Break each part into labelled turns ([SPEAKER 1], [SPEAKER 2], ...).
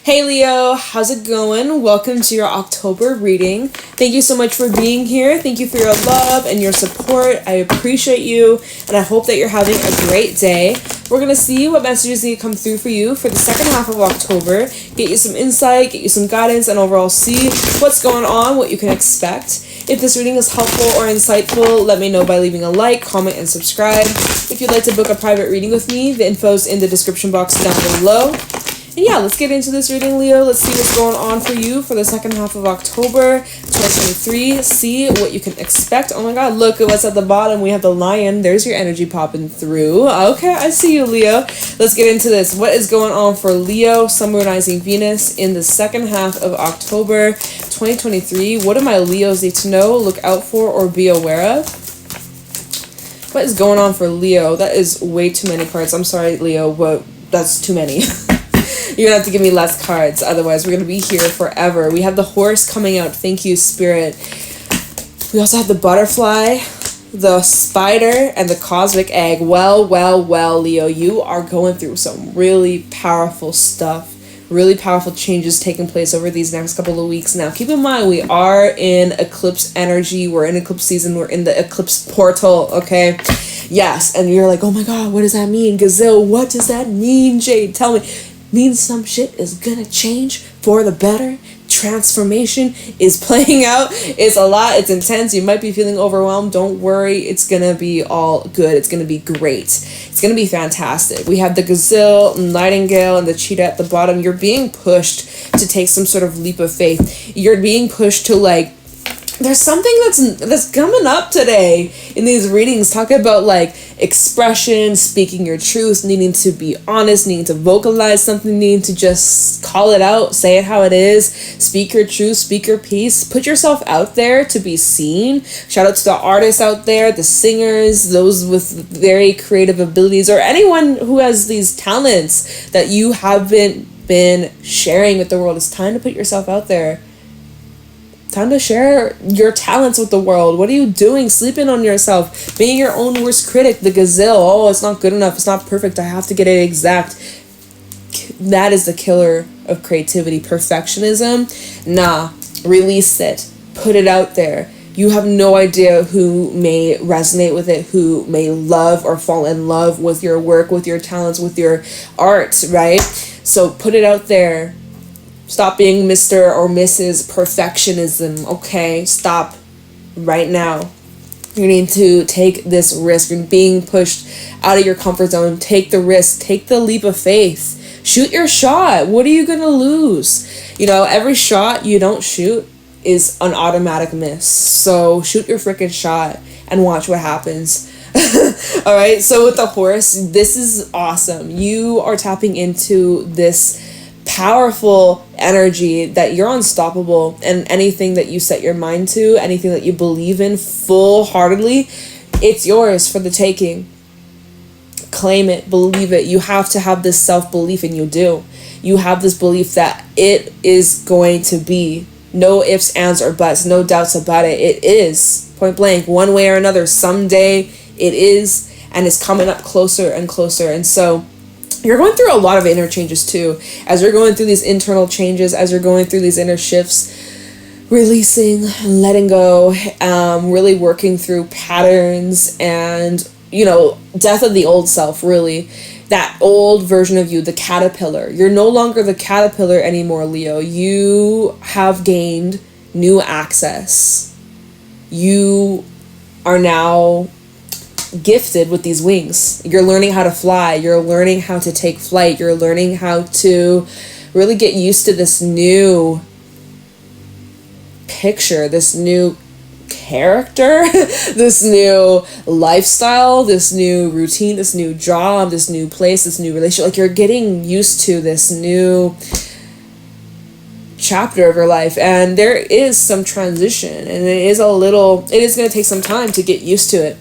[SPEAKER 1] Hey Leo, how's it going? Welcome to your October reading. Thank you so much for being here. Thank you for your love and your support. I appreciate you, and I hope that you're having a great day. We're going to see what messages need to come through for you for the second half of October, get you some insight, get you some guidance, and overall see what's going on, what you can expect. If this reading is helpful or insightful, let me know by leaving a like, comment, and subscribe. If you'd like to book a private reading with me, the info's in the description box down below. And yeah, let's get into this reading, Leo. Let's see what's going on for you for the second half of October 2023. See what you can expect. Oh my god, look at what's at the bottom. We have the lion. There's your energy popping through. Okay, I see you, Leo. Let's get into this. What is going on for Leo, Sun, Moon, Rising, Venus in the second half of October 2023? What do my Leos need to know, look out for, or be aware of? What is going on for Leo? That is way too many cards. I'm sorry, Leo, but that's too many. You're gonna have to give me less cards, otherwise we're gonna be here forever. We have the horse coming out. Thank you, Spirit. We also have the butterfly, the spider, and the cosmic egg. Well, Leo, you are going through some really powerful stuff. Really powerful changes taking place over these next couple of weeks. Now, keep in mind, we are in eclipse energy. We're in eclipse season. We're in the eclipse portal, okay? Yes, and you're like, oh my god, what does that mean? Gazelle, what does that mean, Jade? Tell me. Means some shit is gonna change for the better. Transformation is playing out. It's a lot. It's intense. You might be feeling overwhelmed. Don't worry. It's gonna be all good. It's gonna be great. It's gonna be fantastic. We have the gazelle, nightingale, and the cheetah at the bottom. You're being pushed to take some sort of leap of faith. You're being pushed to, like, there's something that's coming up today in these readings. Talk about like expression, speaking your truth, needing to be honest, needing to vocalize something, needing to just call it out, say it how it is, speak your truth, speak your piece, put yourself out there to be seen. Shout out to the artists out there, the singers, those with very creative abilities, or anyone who has these talents that you haven't been sharing with the world. It's time to put yourself out there. Time to share your talents with the world. What are you doing? Sleeping on yourself. Being your own worst critic. The gazelle. Oh, it's not good enough. It's not perfect. I have to get it exact. That is the killer of creativity. Perfectionism. Nah. Release it. Put it out there. You have no idea who may resonate with it, who may love or fall in love with your work, with your talents, with your art, right? So put it out there. Stop being Mr. or Mrs. Perfectionism, okay? Stop right now. You need to take this risk. You're being pushed out of your comfort zone. Take the risk. Take the leap of faith. Shoot your shot. What are you going to lose? You know, every shot you don't shoot is an automatic miss. So shoot your freaking shot and watch what happens. All right, so with the horse, this is awesome. You are tapping into this powerful energy that you're unstoppable, and anything that you set your mind to, anything that you believe in full-heartedly, it's yours for the taking. Claim it, believe it. You have to have this self-belief, and you do. You have this belief that it is going to be. No ifs, ands, or buts, no doubts about it. It is, point blank, one way or another. Someday it is, and it's coming up closer and closer. And so you're going through a lot of inner changes too. As you're going through these internal changes, as you're going through these inner shifts, releasing, letting go, really working through patterns and, you know, death of the old self, really. That old version of you, the caterpillar. You're no longer the caterpillar anymore, Leo. You have gained new access. You are now gifted with these wings. You're learning how to fly. You're learning how to take flight. You're learning how to really get used to this new picture, this new character, this new lifestyle, this new routine, this new job, this new place, this new relationship. Like, you're getting used to this new chapter of your life, and there is some transition, and it is going to take some time to get used to it.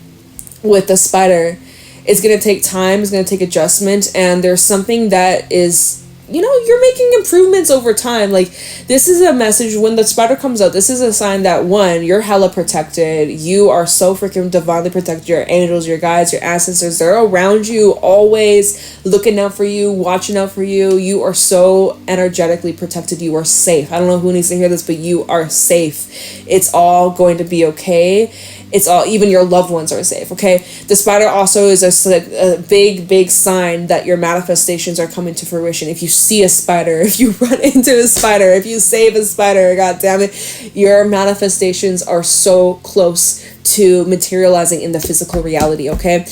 [SPEAKER 1] With the spider, it's going to take time, it's going to take adjustment, and there's something that is you know, you're making improvements over time. Like, this is a message when the spider comes out. This is a sign that, one, you're hella protected. You are so freaking divinely protected. Your angels, your guides, your ancestors, they're around you, always looking out for you, watching out for you. You are so energetically protected. You are safe. I don't know who needs to hear this, but you are safe. It's all going to be okay. It's all, even your loved ones are safe, okay? The spider also is a big sign that your manifestations are coming to fruition. If you see a spider, if you run into a spider, if you save a spider, god damn it, your manifestations are so close to materializing in the physical reality, okay?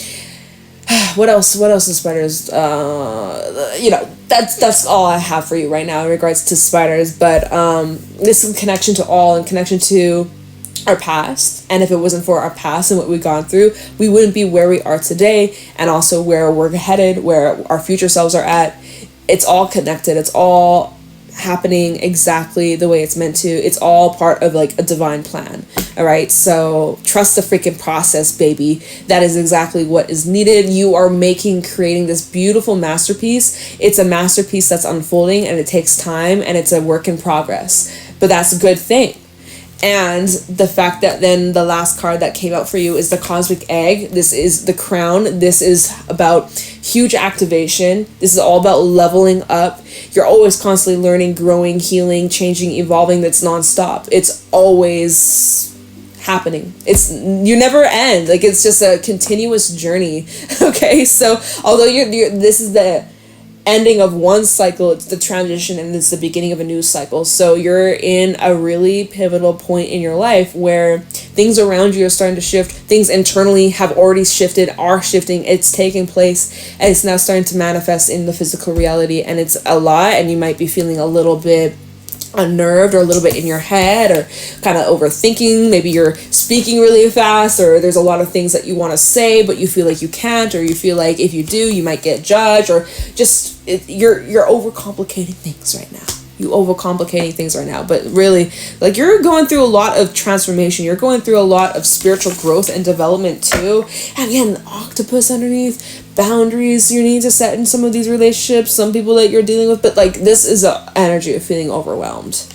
[SPEAKER 1] What else is spiders? You know, that's all I have for you right now in regards to spiders, but this is connection to all and connection to our past, and if it wasn't for our past and what we've gone through, we wouldn't be where we are today, and also where we're headed, where our future selves are at. It's all connected. It's all happening exactly the way it's meant to. It's all part of like a divine plan. All right, so trust the freaking process, baby. That is exactly what is needed. You are creating this beautiful masterpiece. It's a masterpiece that's unfolding, and it takes time, and it's a work in progress, but that's a good thing. And the fact that then the last card that came out for you is the Cosmic Egg. This is the crown. This is about huge activation. This is all about leveling up. You're always constantly learning, growing, healing, changing, evolving. That's nonstop. It's always happening. You never end. Like, it's just a continuous journey. Okay, so although this is the ending of one cycle, it's the transition, and it's the beginning of a new cycle. So you're in a really pivotal point in your life where things around you are starting to shift. Things internally have already shifted, are shifting. It's taking place, and it's now starting to manifest in the physical reality, and it's a lot, and you might be feeling a little bit unnerved or a little bit in your head or kind of overthinking. Maybe you're speaking really fast, or there's a lot of things that you want to say but you feel like you can't, or you feel like if you do you might get judged, or just you're overcomplicating things right now. But really, like, you're going through a lot of transformation. You're going through a lot of spiritual growth and development too. And again, the octopus underneath, boundaries you need to set in some of these relationships, some people that you're dealing with, but like, this is an energy of feeling overwhelmed.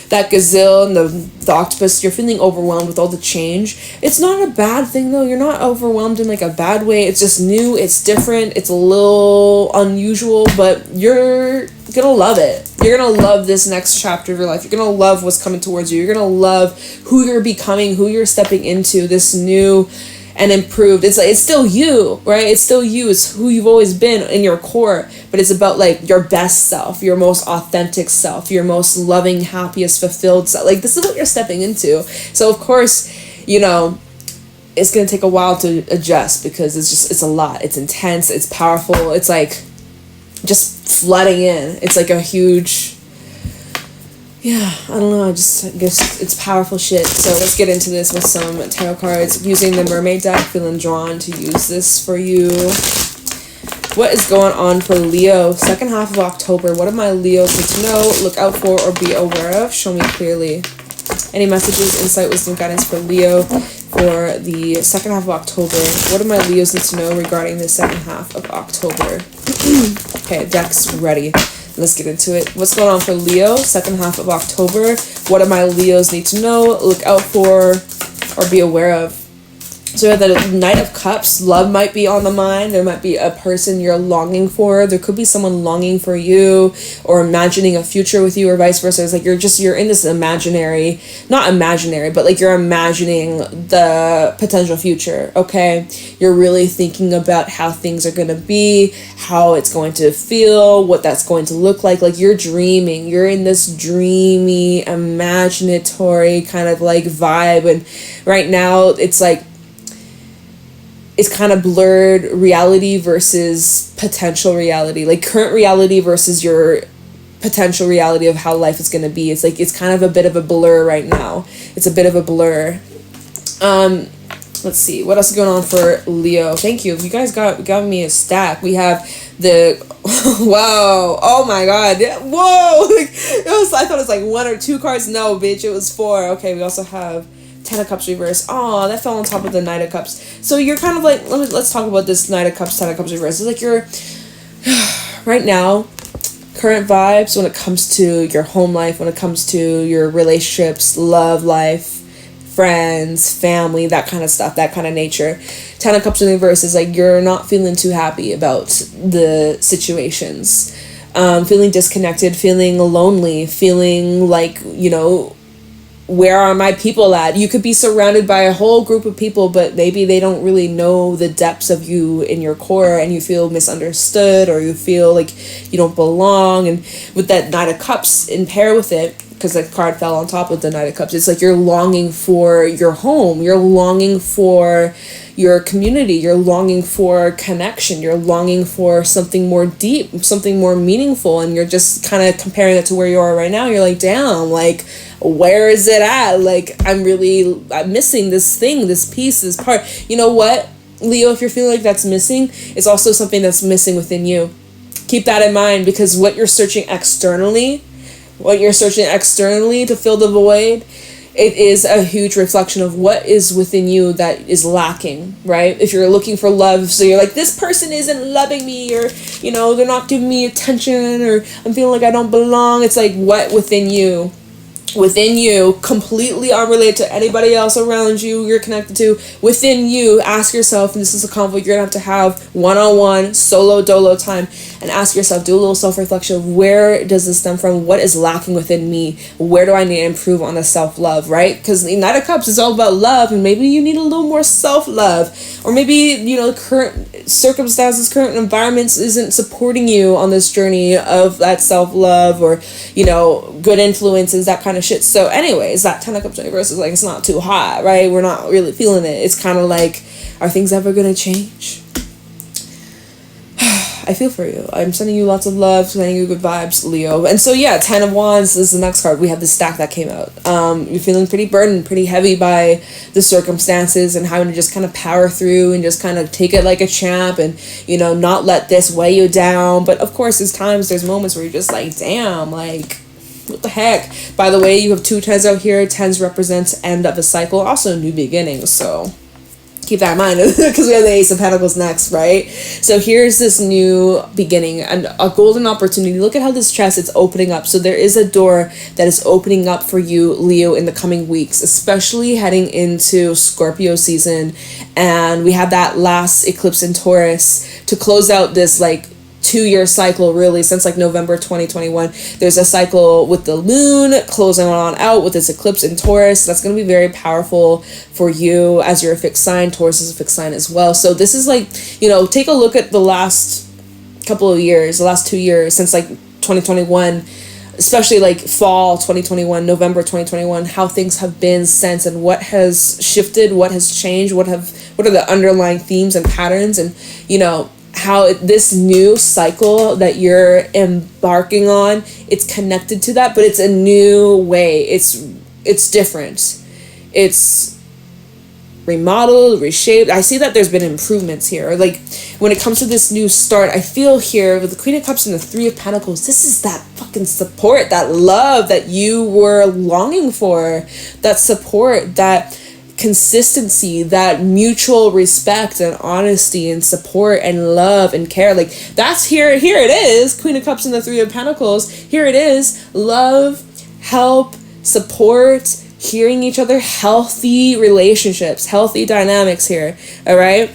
[SPEAKER 1] That gazelle and the octopus, you're feeling overwhelmed with all the change. It's not a bad thing though. You're not overwhelmed in like a bad way. It's just new, it's different, it's a little unusual, but you're gonna love it. You're gonna love this next chapter of your life. You're gonna love what's coming towards you. You're gonna love who you're becoming, who you're stepping into, this new and improved. It's like, it's still you, right? It's still you. It's who you've always been in your core, but it's about like your best self, your most authentic self, your most loving, happiest, fulfilled self. Like, this is what you're stepping into. So of course, you know, it's gonna take a while to adjust, because it's a lot. It's intense, it's powerful, it's like just flooding in. It's like a huge, I don't know, I guess it's powerful shit. So let's get into this with some tarot cards. Using the Mermaid deck, feeling drawn to use this for you. What is going on for Leo? Second half of October. What do my Leos need to know, look out for, or be aware of? Show me clearly. Any messages, insight, wisdom, guidance for Leo for the second half of October. What do my Leos need to know regarding the second half of October? Okay, deck's ready. Let's get into it. What's going on for Leo, second half of October? What do my Leos need to know, look out for, or be aware of? So we have the Knight of Cups. Love might be on the mind. There might be a person you're longing for. There could be someone longing for you, or imagining a future with you, or vice versa. It's like you're in this imaginary, not imaginary, but like you're imagining the potential future, okay? You're really thinking about how things are going to be, how it's going to feel, what that's going to look like. Like, you're dreaming. You're in this dreamy, imaginatory kind of like vibe. And right now it's like, it's kind of blurred reality versus potential reality, like current reality versus your potential reality of how life is going to be. It's like, it's kind of a bit of a blur right now. It's a bit of a blur. Let's see what else is going on for Leo. Thank you, you guys got me a stack. We have the wow, oh my god, whoa. I thought it was like 1 or 2 cards. No, bitch, it was 4. Okay, we also have Ten of Cups reverse. Oh, that fell on top of the Knight of Cups. So you're kind of like, let's talk about this Knight of Cups, Ten of Cups reverse. It's like you're right now, current vibes when it comes to your home life, when it comes to your relationships, love life, friends, family, that kind of stuff, that kind of nature. 10 of Cups in reverse is like you're not feeling too happy about the situations. Feeling disconnected, feeling lonely, feeling like, you know, where are my people at? You could be surrounded by a whole group of people, but maybe they don't really know the depths of you in your core, and you feel misunderstood, or you feel like you don't belong. And with that Knight of Cups in pair with it, because the card fell on top of the Knight of Cups, it's like you're longing for your home, you're longing for your community, you're longing for connection, you're longing for something more deep, something more meaningful, and you're just kind of comparing it to where you are right now. You're like, damn, like, where is it at? Like, I'm missing this thing, this piece, this part. You know what, Leo, if you're feeling like that's missing, it's also something that's missing within you. Keep that in mind, because what you're searching externally to fill the void, it is a huge reflection of what is within you that is lacking, right? If you're looking for love, so you're like, this person isn't loving me, or, you know, they're not giving me attention, or I'm feeling like I don't belong. It's like, what within you, completely unrelated to anybody else around you you're connected to, within you, ask yourself, and this is a convo you're gonna have one-on-one solo dolo time, and ask yourself, do a little self-reflection of where does this stem from, what is lacking within me, where do I need to improve on the self-love, right? Because the Knight of Cups is all about love, and maybe you need a little more self-love, or maybe, you know, current circumstances, current environments isn't supporting you on this journey of that self-love, or, you know, good influences, that kind of shit. So anyways, that 10 of Cups reverse is like, it's not too hot, right? We're not really feeling it. It's kind of like, are things ever gonna change? I feel for you. I'm sending you lots of love, sending you good vibes, Leo. And so yeah, 10 of Wands is the next card. We have the stack that came out. You're feeling pretty burdened, pretty heavy by the circumstances, and having to just kind of power through and just kind of take it like a champ, and, you know, not let this weigh you down. But of course, there's moments where you're just like, damn, like, what the heck? By the way, you have 2 10s out here. 10s represents end of a cycle, also new beginnings. So keep that in mind, because we have the Ace of Pentacles next, right? So here's this new beginning and a golden opportunity. Look at how this chest, it's opening up. So there is a door that is opening up for you, Leo, in the coming weeks, especially heading into Scorpio season. And we have that last eclipse in Taurus to close out this, like, 2-year cycle, really, since like November 2021. There's a cycle with the moon closing on out with this eclipse in Taurus. That's going to be very powerful for you as you're a fixed sign. Taurus is a fixed sign as well. So this is like, you know, take a look at the last couple of years, the last 2 years since like 2021, especially like fall 2021, November 2021, how things have been since, and what has shifted, what has changed, what are the underlying themes and patterns, and, you know, how this new cycle that you're embarking on, it's connected to that, but it's a new way. It's different. It's remodeled, reshaped. I see that there's been improvements here. Like, when it comes to this new start, I feel here with the Queen of Cups and the 3 of Pentacles, this is that fucking support, that love that you were longing for, that support, that consistency, that mutual respect and honesty and support and love and care. Like, that's here it is, Queen of Cups and the 3 of Pentacles. Here it is, love, help, support, hearing each other, healthy relationships, healthy dynamics here. All right,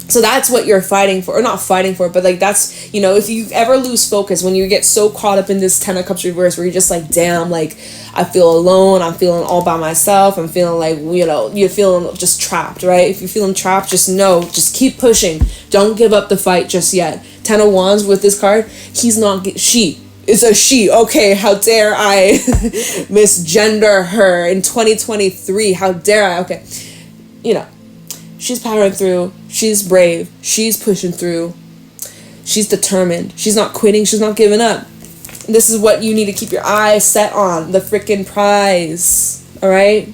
[SPEAKER 1] so that's what you're fighting for, or not fighting for, but like, that's, you know, if you ever lose focus, when you get so caught up in this 10 of Cups reverse, where you're just like, damn, like, I feel alone, I'm feeling all by myself, I'm feeling like, you know, you're feeling just trapped, right? If you're feeling trapped, just know, just keep pushing. Don't give up the fight just yet. 10 of Wands with this card, she. It's a she. Okay, how dare I misgender her in 2023? How dare I? Okay, you know, she's powering through. She's brave. She's pushing through. She's determined. She's not quitting. She's not giving up. This is what you need to keep your eyes set on, the freaking prize. All right?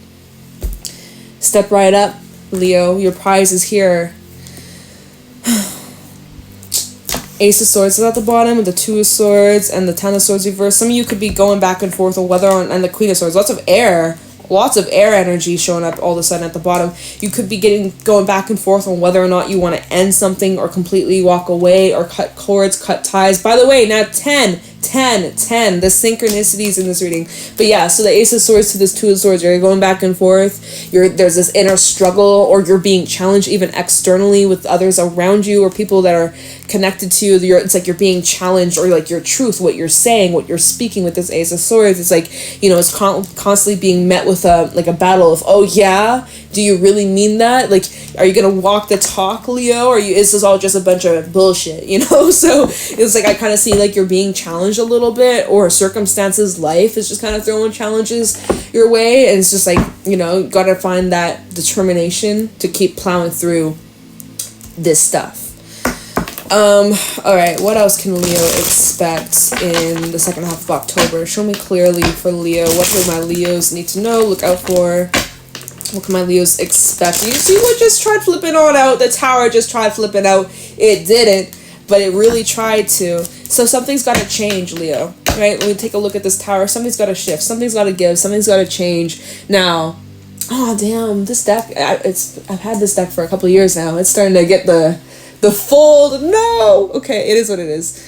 [SPEAKER 1] Step right up, Leo. Your prize is here. Ace of Swords is at the bottom, with the 2 of Swords and the 10 of Swords reverse. Some of you could be going back and forth on whether and the Queen of Swords. Lots of air energy showing up all of a sudden at the bottom. You could be going back and forth on whether or not you want to end something, or completely walk away, or cut cords, cut ties. By the way, now 10 10, the synchronicities in this reading. But yeah, so the Ace of Swords to this Two of Swords, you're going back and forth, there's this inner struggle, or you're being challenged even externally with others around you or people that are connected to you. It's like you're being challenged, or like your truth, what you're saying, what you're speaking with this Ace of Swords. It's like, it's constantly being met with a battle of, oh yeah, do you really mean that? Like, are you gonna walk the talk, Leo, or is this all just a bunch of bullshit, So it's like I kind of see like you're being challenged a little bit, or circumstances, life is just kind of throwing challenges your way, and it's just like, gotta find that determination to keep plowing through this stuff. Alright, what else can Leo expect in the second half of October? Show me clearly for Leo. What do my Leos need to know, look out for? What can my Leos expect? You see what just tried flipping on out? The Tower just tried flipping out. It didn't, but it really tried to. So something's got to change, Leo. Right? When we take a look at this Tower, something's got to shift. Something's got to give. Something's got to change. Now, oh damn, this deck, I've had this deck for a couple of years now. It's starting to get the fold. No! Okay, it is what it is.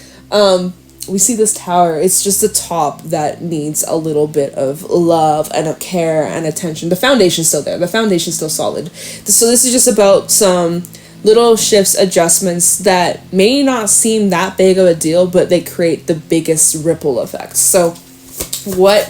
[SPEAKER 1] We see this Tower. It's just the top that needs a little bit of love and a care and attention. The foundation's still there. The foundation's still solid. So this is just about some little shifts, adjustments that may not seem that big of a deal, but they create the biggest ripple effects. So what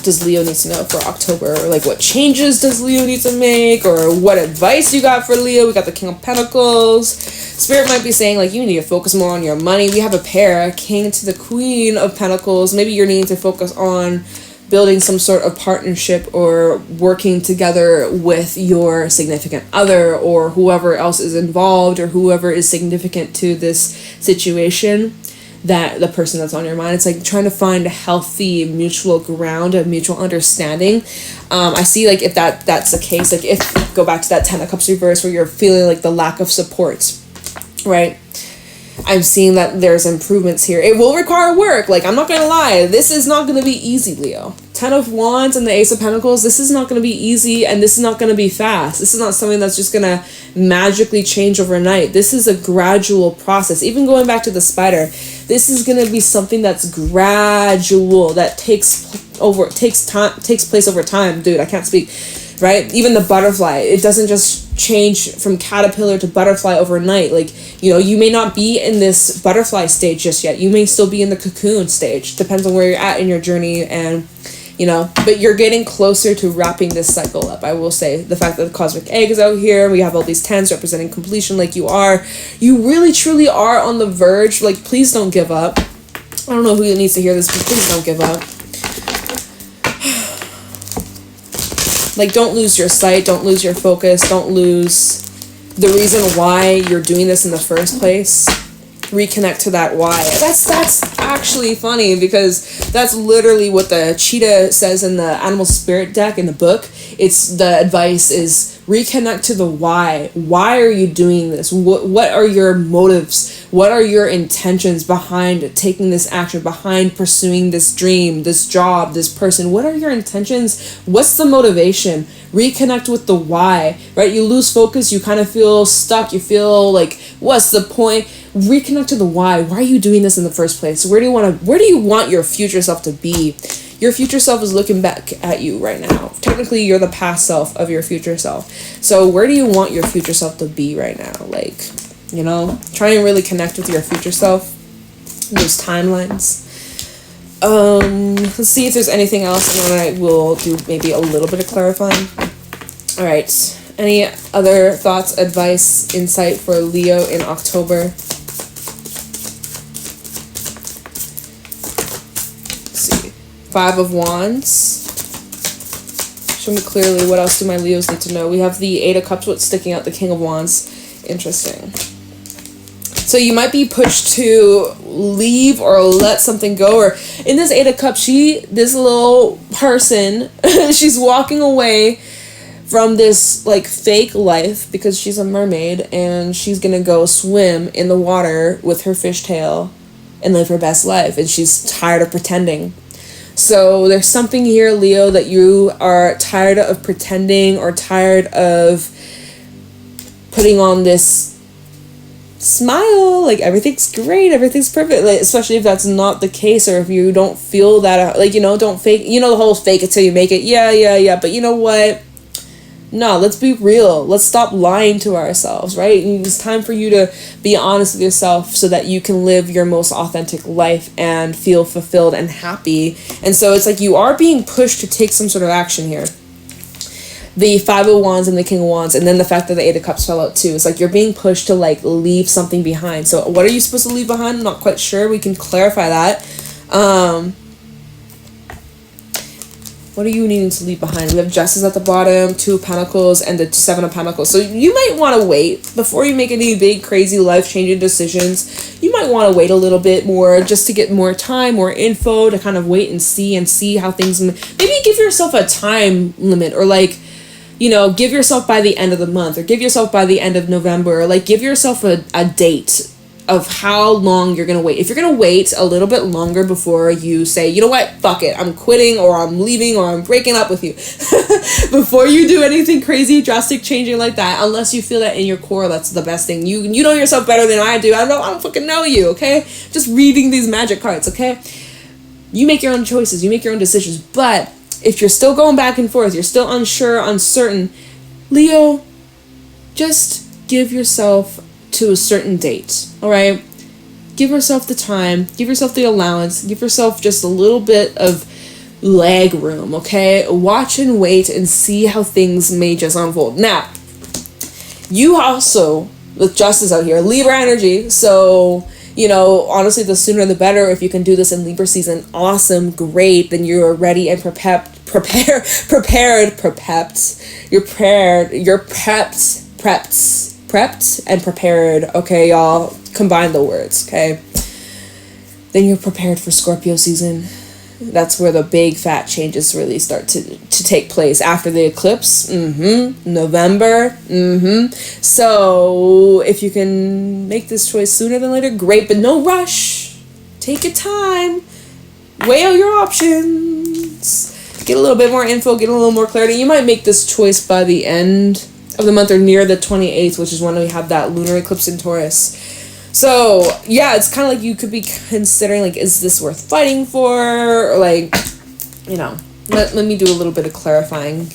[SPEAKER 1] does Leo need to know for October? Or like, what changes does Leo need to make? Or what advice you got for Leo? We got the King of Pentacles. Spirit might be saying like, you need to focus more on your money. We have a pair, King to the Queen of Pentacles. Maybe you're needing to focus on building some sort of partnership or working together with your significant other, or whoever else is involved, or whoever is significant to this situation, that the person that's on your mind. It's like trying to find a healthy mutual ground, a mutual understanding. I see like if that's the case, like if go back to that 10 of Cups reverse where you're feeling like the lack of support, right? I'm seeing that there's improvements here. It will require work. Like, I'm not going to lie. This is not going to be easy, Leo. 10 of Wands and the Ace of Pentacles, this is not going to be easy, and this is not going to be fast. This is not something that's just going to magically change overnight. This is a gradual process. Even going back to the Spider, this is going to be something that's gradual, that takes place over time. Dude, I can't speak. Right? Even the butterfly, it doesn't just change from caterpillar to butterfly overnight. Like, you may not be in this butterfly stage just yet. You may still be in the cocoon stage. Depends on where you're at in your journey, and but you're getting closer to wrapping this cycle up. I will say the fact that the cosmic egg is out here, we have all these 10s representing completion. Like, you really truly are on the verge. Like, please don't give up. I don't know who needs to hear this, but please don't give up. Like, don't lose your sight, don't lose your focus, don't lose the reason why you're doing this in the first place. Reconnect to that why. That's actually funny, because that's literally what the cheetah says in the animal spirit deck in the book. It's the advice is reconnect to the why. Why are you doing this? What are your motives? What are your intentions behind taking this action, behind pursuing this dream, this job, this person? What are your intentions? What's the motivation? Reconnect with the why, right? You lose focus, you kind of feel stuck, you feel like, what's the point? Reconnect to the why. Why are you doing this in the first place? Where do you want your future self to be? Your future self is looking back at you right now. Technically, you're the past self of your future self. So where do you want your future self to be right now? Like, try and really connect with your future self. Those timelines. Let's see if there's anything else, and then I will do maybe a little bit of clarifying. All right. Any other thoughts, advice, insight for Leo in October? Let's see. 5 of Wands. Show me clearly, what else do my Leos need to know? We have the 8 of Cups, what's sticking out, the King of Wands. Interesting. So you might be pushed to leave or let something go. Or in this 8 of Cups, this little person, she's walking away from this like fake life because she's a mermaid, and she's gonna go swim in the water with her fishtail and live her best life, and she's tired of pretending. So there's something here, Leo, that you are tired of pretending, or tired of putting on this smile, like everything's great, everything's perfect, like, especially if that's not the case, or if you don't feel that, like, you know, don't fake, you know, the whole fake it till you make it, yeah, but you know what, no, let's be real, let's stop lying to ourselves, right? And it's time for you to be honest with yourself so that you can live your most authentic life and feel fulfilled and happy. And so it's like you are being pushed to take some sort of action here. The Five of Wands and the King of Wands, and then the fact that the Eight of Cups fell out too. It's like you're being pushed to like leave something behind. So what are you supposed to leave behind? I'm not quite sure. We can clarify that. What are you needing to leave behind? We have Justice at the bottom, Two of Pentacles, and the Seven of Pentacles. So you might want to wait before you make any big, crazy, life-changing decisions. You might want to wait a little bit more just to get more time, more info, to kind of wait and see how things... Maybe give yourself a time limit, or like, you know, give yourself by the end of the month, or give yourself by the end of November, or like give yourself a date of how long you're going to wait. If you're going to wait a little bit longer before you say, you know what, fuck it, I'm quitting, or I'm leaving, or I'm breaking up with you, before you do anything crazy, drastic changing like that, unless you feel that in your core that's the best thing. You know yourself better than I do. I don't fucking know you, okay? Just reading these magic cards, okay? You make your own choices, you make your own decisions, but if you're still going back and forth, you're still unsure, uncertain, Leo, just give yourself to a certain date, all right? Give yourself the time, give yourself the allowance, give yourself just a little bit of leg room, okay? Watch and wait and see how things may just unfold. Now, you also, with Justice out here, Libra energy, so, you know, honestly, the sooner the better. If you can do this in Libra season, awesome, great, then you're ready and prepped, and prepared, okay, y'all, combine the words, okay? Then you're prepared for Scorpio season. That's where the big fat changes really start to take place after the eclipse. November. So if you can make this choice sooner than later, great, but no rush. Take your time, weigh out your options, get a little bit more info, get a little more clarity. You might make this choice by the end of the month, or near the 28th, which is when we have that lunar eclipse in Taurus. So yeah, it's kind of like you could be considering, like, is this worth fighting for? Or like, you know, let me do a little bit of clarifying.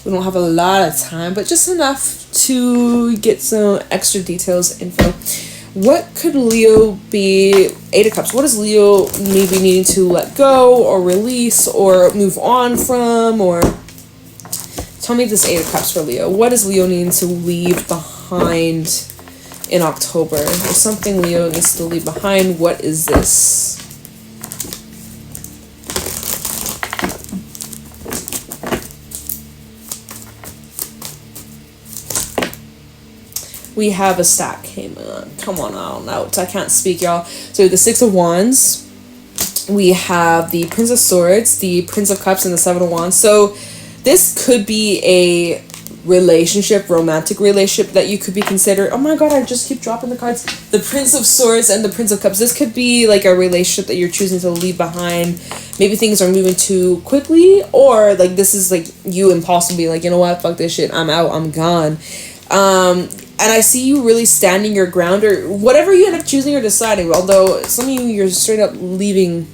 [SPEAKER 1] We don't have a lot of time, but just enough to get some extra details, info. What could Leo be? Eight of Cups. What is Leo maybe needing to let go or release or move on from? Or tell me this Eight of Cups for Leo. What is Leo needing to leave behind in October? There's something Leo needs to leave behind. What is this? We have a stack. Came on. Come on out. I can't speak, y'all. So the Six of Wands. We have the Prince of Swords, the Prince of Cups, and the Seven of Wands. So this could be a relationship, romantic relationship that you could be considered. Oh my god, I just keep dropping the cards. The Prince of Swords and the Prince of Cups. This could be like a relationship that you're choosing to leave behind. Maybe things are moving too quickly, or like this is like you impulsively like, you know what, fuck this shit, I'm out, I'm gone. And I see you really standing your ground, or whatever you end up choosing or deciding, although some of you're straight up leaving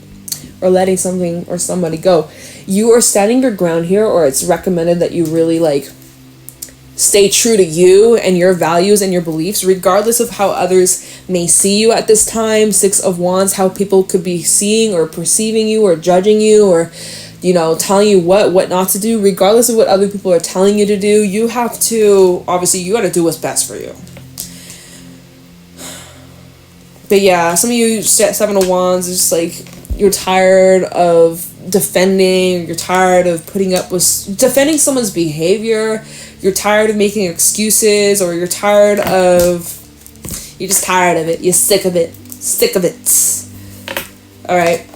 [SPEAKER 1] or letting something or somebody go. You are standing your ground here, or it's recommended that you really like stay true to you and your values and your beliefs, regardless of how others may see you at this time. Six of Wands, how people could be seeing or perceiving you or judging you, or, you know, telling you what not to do. Regardless of what other people are telling you to do, you have to, obviously, you got to do what's best for you. But yeah, some of you, Seven of Wands, is just like, you're tired of defending, you're tired of putting up with defending someone's behavior, you're tired of making excuses, or you're just tired of it, you're sick of it. All right.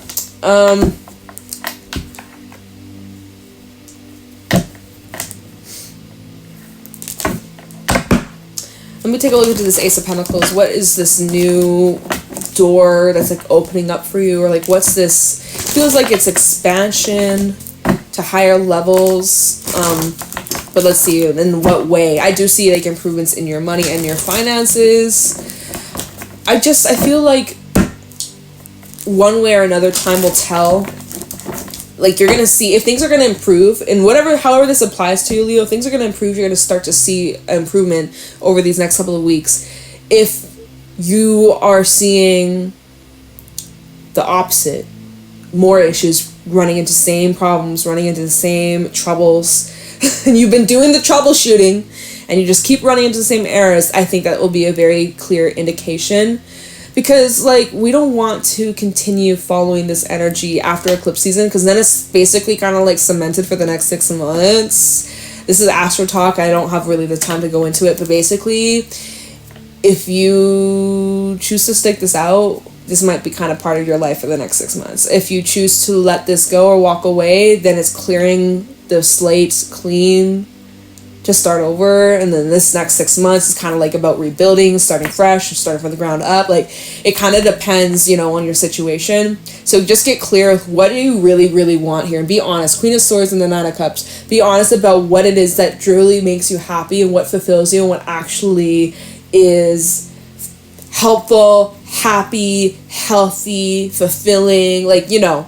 [SPEAKER 1] Let me take a look into this Ace of Pentacles. What is this new door that's like opening up for you? Or like, what's this? Feels like it's expansion to higher levels. But let's see in what way. I do see like improvements in your money and your finances. I feel like one way or another, time will tell. Like, you're gonna see if things are gonna improve, and however this applies to you, Leo, things are gonna improve. You're gonna start to see improvement over these next couple of weeks. If you are seeing the opposite, more issues, running into same problems, running into the same troubles, and you've been doing the troubleshooting, and you just keep running into the same errors, I think that will be a very clear indication. Because, like, we don't want to continue following this energy after eclipse season, because then it's basically kind of, like, cemented for the next 6 months. This is astro talk. I don't have really the time to go into it, but basically, if you choose to stick this out, this might be kind of part of your life for the next 6 months. If you choose to let this go or walk away, then it's clearing the slate clean to start over, and then this next 6 months is kind of like about rebuilding, starting fresh, starting from the ground up. Like, it kind of depends, you know, on your situation. So just get clear with what do you really, really want here, and be honest. Queen of Swords and the Nine of Cups. Be honest about what it is that truly makes you happy and what fulfills you and what actually is helpful, happy, healthy, fulfilling. Like, you know,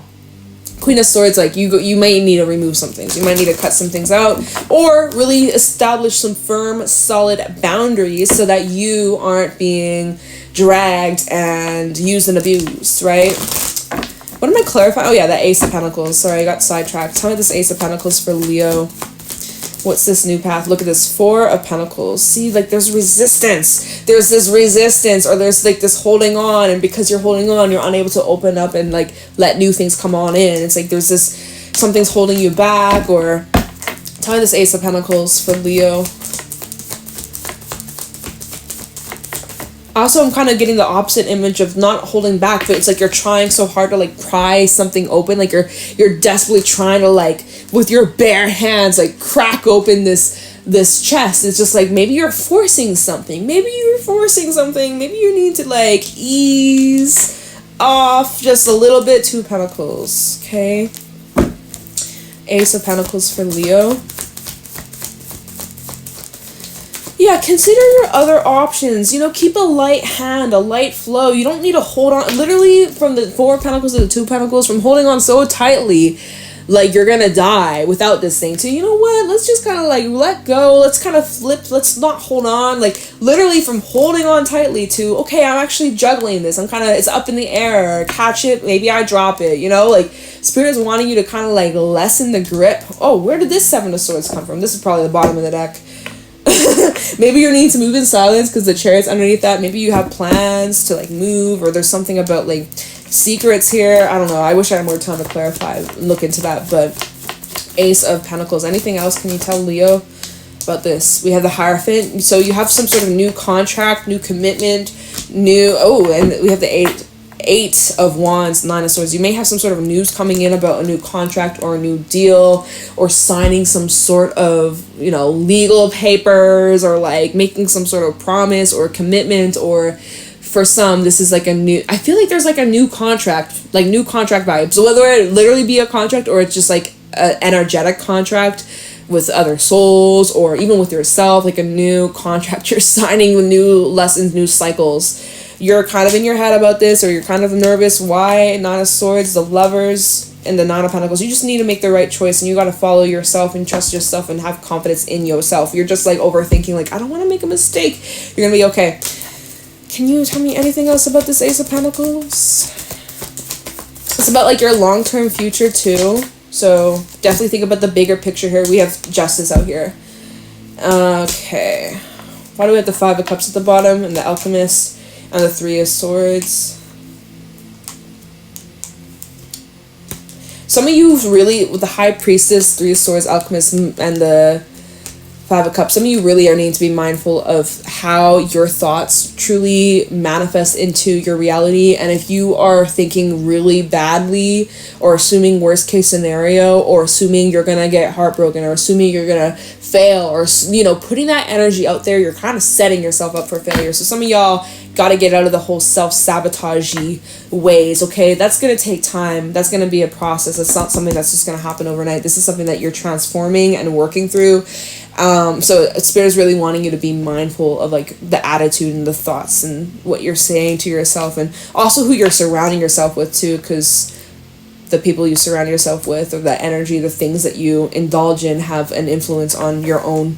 [SPEAKER 1] Queen of Swords, like, you might need to remove some things. You might need to cut some things out, or really establish some firm, solid boundaries so that you aren't being dragged and used and abused, right? What am I clarifying? Oh yeah, the Ace of Pentacles. Sorry, I got sidetracked. Tell me this Ace of Pentacles for Leo. What's this new path? Look at this, Four of Pentacles. See, like, there's resistance. There's this resistance, or there's, like, this holding on, and because you're holding on, you're unable to open up and, like, let new things come on in. It's like there's this, something's holding you back. Or tell me this Ace of Pentacles for Leo. Also, I'm kind of getting the opposite image of not holding back, but it's like you're trying so hard to, like, pry something open. Like, you're desperately trying to, like, with your bare hands, like, crack open this chest. It's just like, maybe you're forcing something. Maybe you need to, like, ease off just a little bit. Two of Pentacles, okay? Ace of Pentacles for Leo. Yeah, consider your other options. You know, keep a light hand, a light flow. You don't need to hold on. Literally, from the Four of Pentacles to the Two of Pentacles, from holding on so tightly, like, you're gonna die without this thing. So, you know what? Let's just kind of, like, let go. Let's kind of flip. Let's not hold on. Like, literally from holding on tightly to, okay, I'm actually juggling this. It's up in the air. Catch it. Maybe I drop it. You know, like, Spirit is wanting you to kind of, like, lessen the grip. Oh, where did this Seven of Swords come from? This is probably the bottom of the deck. Maybe you're needing to move in silence because the Chariot's underneath that. Maybe you have plans to, like, move, or there's something about, like, secrets here. I don't know. I wish I had more time to clarify and look into that. But Ace of Pentacles. Anything else can you tell Leo about this? We have the Hierophant. So you have some sort of new contract, new commitment, and we have the Eight of Wands, Nine of Swords. You may have some sort of news coming in about a new contract or a new deal, or signing some sort of, you know, legal papers, or, like, making some sort of promise or commitment. Or for some, this is like I feel like there's, like, a new contract, like, new contract vibes. So whether it literally be a contract, or it's just, like, an energetic contract with other souls, or even with yourself, like a new contract you're signing with new lessons, new cycles. You're kind of in your head about this, or you're kind of nervous. Why? Nine of Swords, the Lovers, and the Nine of Pentacles. You just need to make the right choice, and you got to follow yourself and trust yourself and have confidence in yourself. You're just, like, overthinking, like, I don't want to make a mistake. You're going to be okay. Can you tell me anything else about this Ace of Pentacles? It's about, like, your long-term future, too. So definitely think about the bigger picture here. We have Justice out here. Okay. Why do we have the Five of Cups at the bottom, and the Alchemist, and the Three of Swords? Some of you really, with the High Priestess, Three of Swords, Alchemist, and the Five of Cups, some of you really are needing to be mindful of how your thoughts truly manifest into your reality. And if you are thinking really badly, or assuming worst case scenario, or assuming you're gonna get heartbroken, or assuming you're gonna fail, or, you know, putting that energy out there, you're kind of setting yourself up for failure. So some of y'all got to get out of the whole self-sabotagey ways, okay? That's going to take time. That's going to be a process. It's not something that's just going to happen overnight. This is something that you're transforming and working through. So Spirit is really wanting you to be mindful of like the attitude and the thoughts and what you're saying to yourself, and also who you're surrounding yourself with too, because the people you surround yourself with, or the energy, the things that you indulge in, have an influence on your own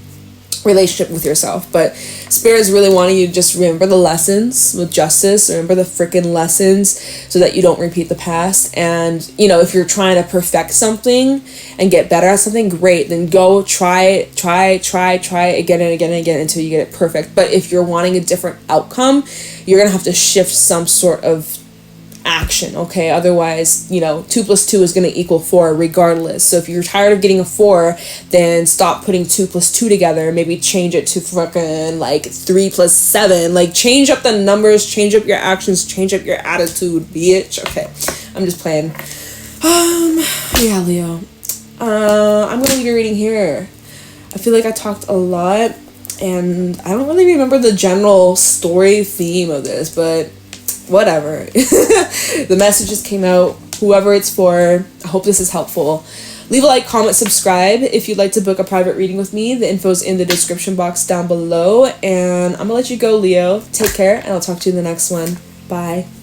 [SPEAKER 1] relationship with yourself. But Spirit is really wanting you to just remember the lessons with justice. Remember the freaking lessons so that you don't repeat the past. And, you know, if you're trying to perfect something and get better at something, great. Then go try again and again and again until you get it perfect. But if you're wanting a different outcome, you're going to have to shift some sort of action, okay? Otherwise, you know, 2 + 2 is going to equal 4 regardless. So if you're tired of getting a 4, then stop putting 2 + 2 together. Maybe change it to fucking like 3 + 7. Like, change up the numbers, change up your actions, change up your attitude, bitch. Okay, I'm just playing. Yeah, Leo. I'm gonna leave your reading here. I feel like I talked a lot, and I don't really remember the general story theme of this, but whatever. The message just came out. Whoever it's for, I hope this is helpful. Leave a like, comment, subscribe if you'd like to book a private reading with me. The info's in the description box down below. And I'm gonna let you go, Leo. Take care, and I'll talk to you in the next one. Bye.